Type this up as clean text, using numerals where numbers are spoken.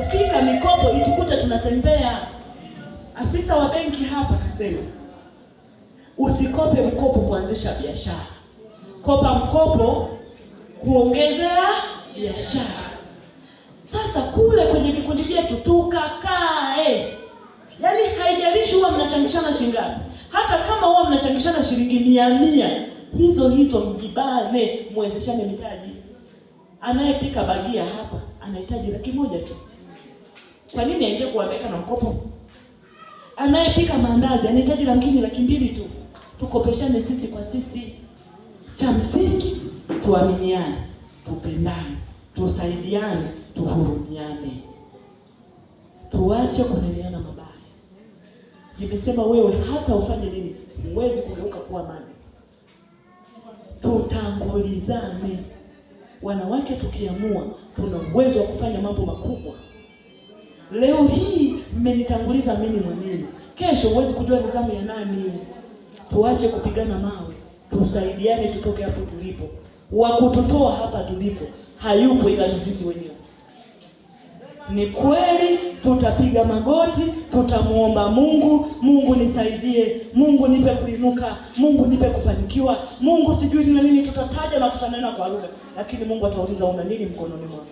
Fika mikopo itukute tunatembea. Afisa wa benki hapa kasema, usikope mkopo kuanzisha biashara. Kopa mkopo kuongezea biashara. Sasa kule kwenye vikundi vyetu tukakae. Yaani haijalishi huwa mnachangishana shingapi. Hata kama huwa mnachangishana shilingi 100, hizo mjibane, muwezeshane mitaji. Anayepika bagia hapa anahitaji 100 tu. Kwa nini aende kuhangaika na mkopo? Anayepika maandazi anahitaji 200 tu. Tukopeshane sisi kwa sisi. Cha msingi tuaminiane, tupendane, tusaidiane, tuhurumiane. Tuache kuneneana mabaya. Nimesema wewe hata ufanye nini, huwezi kugeuka kuwa mali. Tutangulizane. Wanawake tukiamua, tuna uwezo wa kufanya mambo makubwa. Leo hii mmenitanguliza mimi mwenyewe. Kesho huwezi kujua ni zamu ya nani. Tuache kupigana mawe. Tusaidiane tutoke hapo tulipo. Wa kututoa hapa tulipo hayupo ila ni sisi wenyewe. Ni kweli tutapiga magoti, tutamuomba Mungu, Mungu nisaidie, Mungu nipe kuinuka, Mungu nipe kufanikiwa, Mungu sijui ni nini tutataja na tutanena kwa lugha, lakini Mungu atauliza una nini mkononi mwako.